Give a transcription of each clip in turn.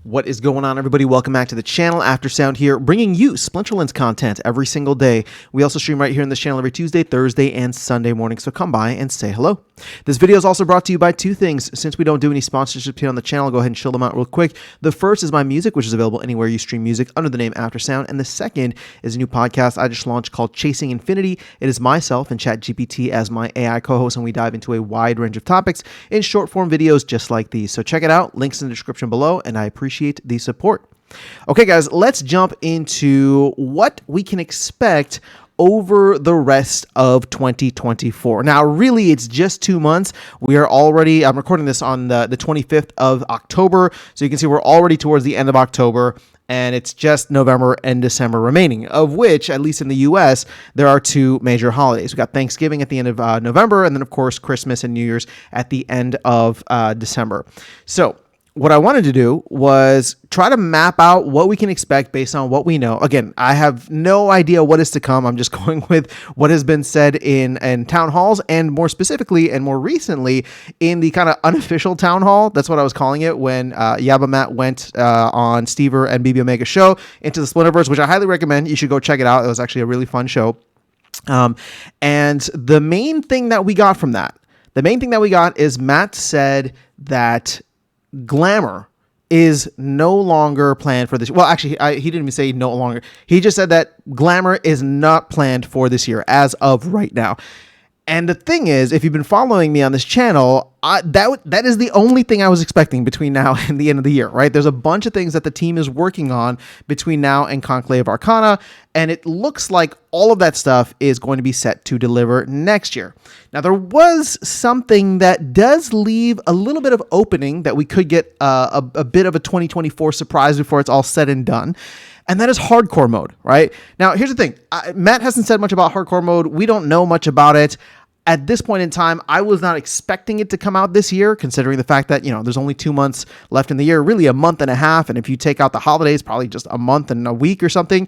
What is going on, everybody? Welcome back to the channel. Aftersound here, bringing you Splinterlands content every single day. We also stream right here in this channel every Tuesday, Thursday, and Sunday morning, so come by and say hello. This video is also brought to you by two things. Since we don't do any sponsorships here on the channel, go ahead and chill them out real quick. The first is my music, which is available anywhere you stream music under the name Aftersound, and the second is a new podcast I just launched called Chasing Infinity. It is myself and ChatGPT as my AI co-host, and we dive into a wide range of topics in short-form videos just like these. So check it out. Links in the description below, and I appreciate the support. Okay, guys, let's jump into what we can expect over the rest of 2024. Now, really, it's just 2 months. We are already, I'm recording this on the 25th of October, so you can see we're already towards the end of October, and it's just November and December remaining, of which, at least in the US, there are two major holidays. We got Thanksgiving at the end of November, and then, of course, Christmas and New Year's at the end of December. So, what I wanted to do was try to map out what we can expect based on what we know. Again, I have no idea what is to come. I'm just going with what has been said in town halls, and more specifically and more recently in the kind of unofficial town hall. That's what I was calling it when Yaba Matt went on Stever and BB Omega show into the Splinterverse, which I highly recommend. You should go check it out. It was actually a really fun show. And the main thing that we got from that, is Matt said that Glamour is no longer planned for this. Well, actually, he didn't even say no longer. He just said that Glamour is not planned for this year as of right now. And the thing is, if you've been following me on this channel, that is the only thing I was expecting between now and the end of the year, right? There's a bunch of things that the team is working on between now and Conclave Arcana, and it looks like all of that stuff is going to be set to deliver next year. Now, there was something that does leave a little bit of opening that we could get a bit of a 2024 surprise before it's all said and done. And that is hardcore mode, right? Now, here's the thing. Matt hasn't said much about hardcore mode. We don't know much about it. At this point in time, I was not expecting it to come out this year, considering the fact that, there's only 2 months left in the year, really a month and a half. And if you take out the holidays, probably just a month and a week or something.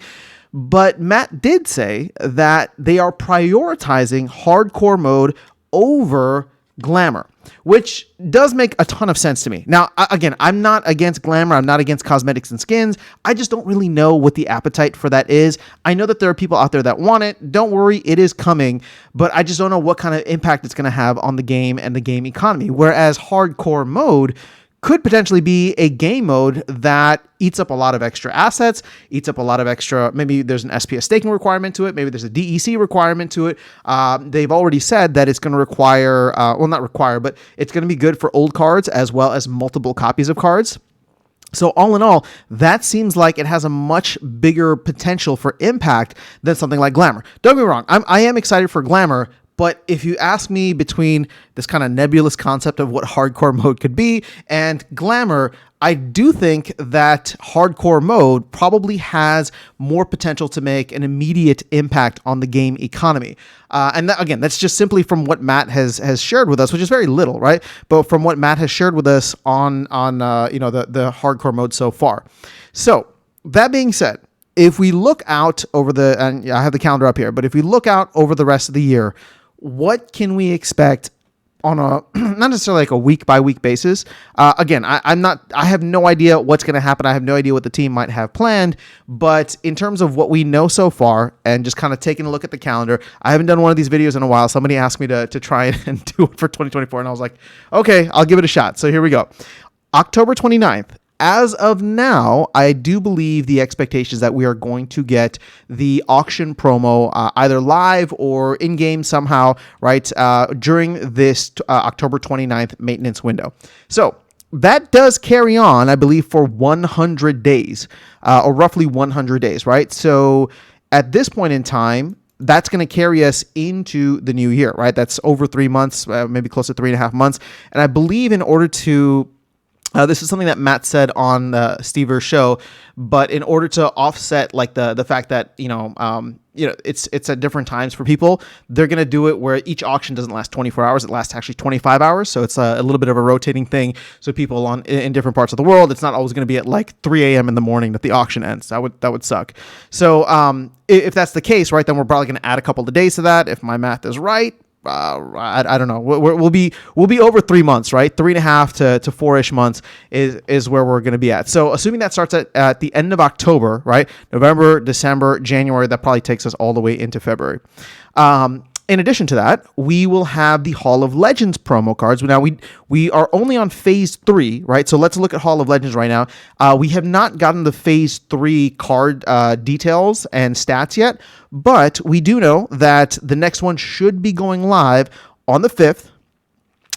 But Matt did say that they are prioritizing hardcore mode over Glamour, which does make a ton of sense to me. Now, again, I'm not against Glamour. I'm not against cosmetics and skins. I just don't really know what the appetite for that is. I know that there are people out there that want it. Don't worry, it is coming, but I just don't know what kind of impact it's going to have on the game and the game economy. Whereas hardcore mode could potentially be a game mode that eats up a lot of extra assets, eats up a lot of extra, maybe there's an SPS staking requirement to it, maybe there's a DEC requirement to it. They've already said that it's going to require, well, not require, but it's going to be good for old cards as well as multiple copies of cards. So all in all, that seems like it has a much bigger potential for impact than something like Glamour. Don't get me wrong, I am excited for Glamour, but if you ask me between this kind of nebulous concept of what hardcore mode could be and Glamour, I do think that hardcore mode probably has more potential to make an immediate impact on the game economy. And that, again, that's just simply from what Matt has shared with us, which is very little, right? But from what Matt has shared with us on the hardcore mode so far. So that being said, if we look out over and I have the calendar up here, but if we look out over the rest of the year, what can we expect on a not necessarily like a week by week basis? Again, I have no idea what's going to happen. I have no idea what the team might have planned, but in terms of what we know so far and just kind of taking a look at the calendar, I haven't done one of these videos in a while. Somebody asked me to try and do it for 2024, and I was like, okay, I'll give it a shot. So here we go. October 29th. As of now, I do believe the expectation is that we are going to get the auction promo either live or in-game somehow, right, during this October 29th maintenance window. So that does carry on, I believe, for 100 days, or roughly 100 days, right? So at this point in time, that's going to carry us into the new year, right? That's over 3 months, maybe close to 3.5 months. And I believe in order to this is something that Matt said on Stever's show, but in order to offset like the fact that it's at different times for people, they're gonna do it where each auction doesn't last 24 hours; it lasts actually 25 hours. So it's a little bit of a rotating thing. So people in different parts of the world, it's not always gonna be at like 3 a.m. in the morning that the auction ends. That would suck. So if that's the case, right, then we're probably gonna add a couple of days to that if my math is right. I don't know. We'll be over 3 months, right? 3.5 to 4-ish months is where we're going to be at. So assuming that starts at the end of October, right? November, December, January, that probably takes us all the way into February. In addition to that, we will have the Hall of Legends promo cards. Now, we are only on Phase 3, right? So let's look at Hall of Legends right now. We have not gotten the Phase 3 card details and stats yet, but we do know that the next one should be going live on the 5th.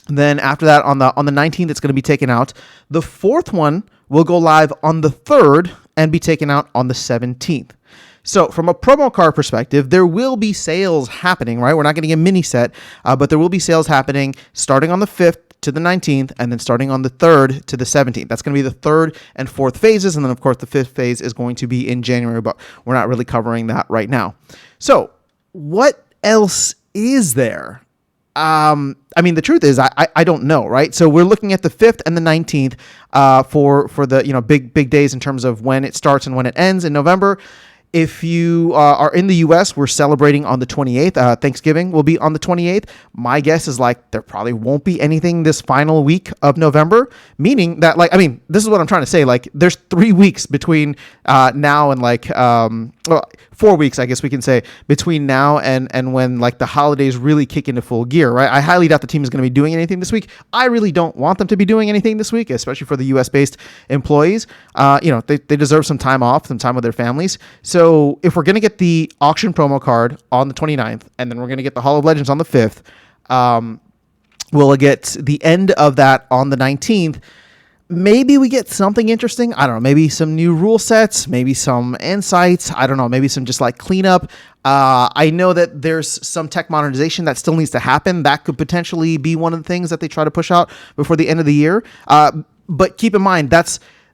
Then after that, on the 19th, it's going to be taken out. The 4th one will go live on the 3rd and be taken out on the 17th. So from a promo card perspective, there will be sales happening, right? We're not getting a mini set, but there will be sales happening starting on the 5th to the 19th, and then starting on the 3rd to the 17th. That's going to be the 3rd and 4th phases, and then, of course, the 5th phase is going to be in January, but we're not really covering that right now. So what else is there? I mean, the truth is, I don't know, right? So we're looking at the 5th and the 19th for the big days in terms of when it starts and when it ends in November. If you are in the U.S., we're celebrating on the 28th. Thanksgiving will be on the 28th. My guess is there probably won't be anything this final week of November, meaning that this is what I'm trying to say. There's 3 weeks between now and 4 weeks, I guess we can say, between now and when the holidays really kick into full gear, right? I highly doubt the team is going to be doing anything this week. I really don't want them to be doing anything this week, especially for the U.S.-based employees. They deserve some time off, some time with their families. So if we're going to get the auction promo card on the 29th, and then we're going to get the Hall of Legends on the 5th, we'll get the end of that on the 19th. Maybe we get something interesting. I don't know. Maybe some new rule sets, maybe some insights. I don't know. Maybe some just cleanup. I know that there's some tech modernization that still needs to happen. That could potentially be one of the things that they try to push out before the end of the year. But keep in mind,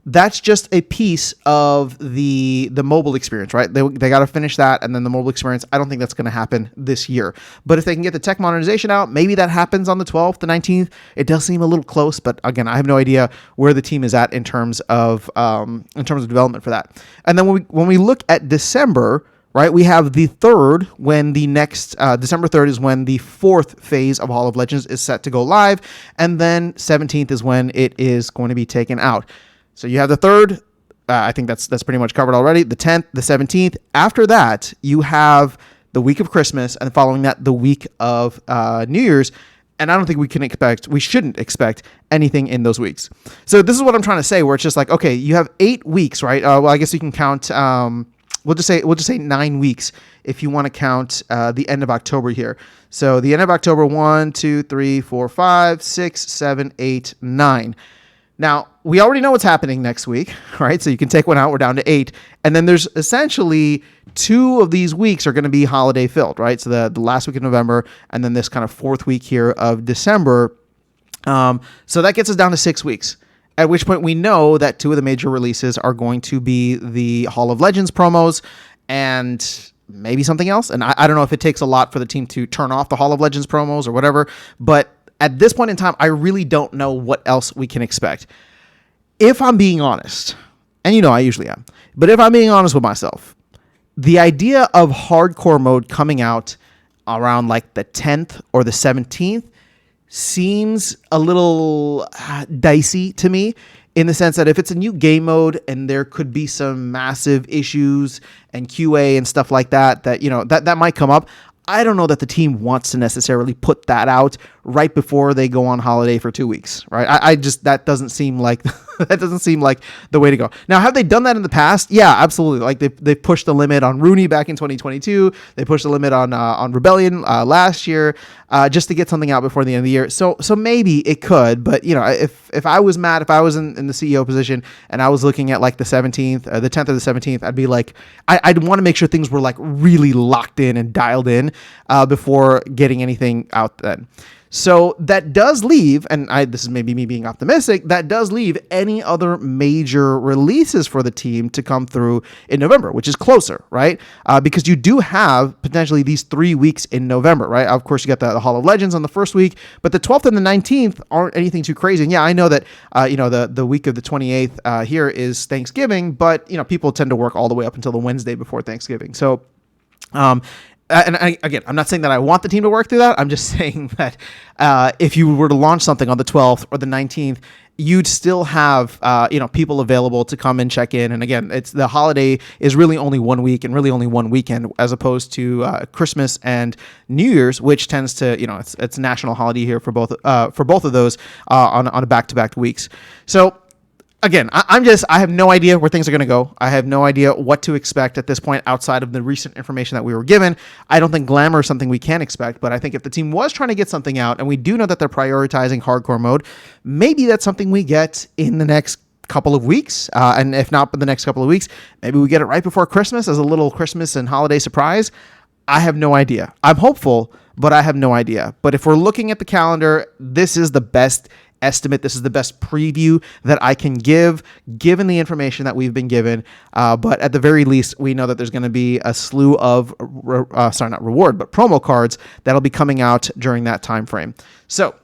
that's just a piece of the mobile experience, right? They got to finish that, and then the mobile experience, I don't think that's going to happen this year. But if they can get the tech modernization out, maybe that happens on the 12th, the 19th. It does seem a little close, but again, I have no idea where the team is at in terms of development for that. And then when we look at December, right, we have the 3rd, when the next December 3rd is when the 4th phase of Hall of Legends is set to go live, and then 17th is when it is going to be taken out. So you have the 3rd. I think that's pretty much covered already. The 10th, the 17th. After that, you have the week of Christmas, and following that, the week of New Year's. And I don't think we shouldn't expect anything in those weeks. So this is what I'm trying to say, where it's just okay, you have 8 weeks, right? Well, I guess you can count. We'll just say 9 weeks if you want to count the end of October here. So the end of October, 1, 2, 3, 4, 5, 6, 7, 8, 9. Now, we already know what's happening next week, right? So you can take one out. We're down to 8. And then there's essentially 2 of these weeks are going to be holiday filled, right? So the last week of November, and then this kind of 4th week here of December. So that gets us down to 6 weeks, at which point we know that 2 of the major releases are going to be the Hall of Legends promos and maybe something else. And I don't know if it takes a lot for the team to turn off the Hall of Legends promos or whatever, but at this point in time, I really don't know what else we can expect. If I'm being honest, and I usually am, but if I'm being honest with myself, the idea of hardcore mode coming out around the 10th or the 17th seems a little dicey to me, in the sense that if it's a new game mode and there could be some massive issues and QA and stuff like that that might come up. I don't know that the team wants to necessarily put that out right before they go on holiday for 2 weeks, right? That doesn't seem like the way to go. Now, have they done that in the past? Yeah, absolutely. They pushed the limit on Rooney back in 2022. They pushed the limit on Rebellion last year, just to get something out before the end of the year. So maybe it could, but if I was Matt, if I was in the CEO position and I was looking at the 17th, the 10th or the 17th, I'd be I'd want to make sure things were really locked in and dialed in before getting anything out then. So that does leave, and this is maybe me being optimistic, that does leave any other major releases for the team to come through in November, which is closer, right? Because you do have potentially these 3 weeks in November, right? Of course, you got the Hall of Legends on the first week, but the 12th and the 19th aren't anything too crazy. And yeah, I know that, the week of the 28th here is Thanksgiving, but, people tend to work all the way up until the Wednesday before Thanksgiving. So, again, I'm not saying that I want the team to work through that. I'm just saying that if you were to launch something on the 12th or the 19th, you'd still have people available to come and check in. And again, it's the holiday is really only 1 week and really only one weekend, as opposed to Christmas and New Year's, which tends to it's national holiday here for both of those on a back-to-back weeks. So again, I have no idea where things are going to go. I have no idea what to expect at this point outside of the recent information that we were given. I don't think Glamour is something we can expect, but I think if the team was trying to get something out, and we do know that they're prioritizing hardcore mode, maybe that's something we get in the next couple of weeks. And if not in the next couple of weeks, maybe we get it right before Christmas as a little Christmas and holiday surprise. I have no idea. I'm hopeful, but I have no idea. But if we're looking at the calendar, this is the best estimate. This is the best preview that I can give, given the information that we've been given. But at the very least, we know that there's going to be a slew of, promo cards that'll be coming out during that time frame. So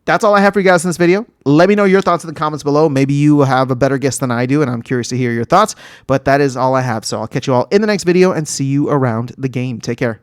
that's all I have for you guys in this video. Let me know your thoughts in the comments below. Maybe you have a better guess than I do, and I'm curious to hear your thoughts. But that is all I have. So I'll catch you all in the next video and see you around the game. Take care.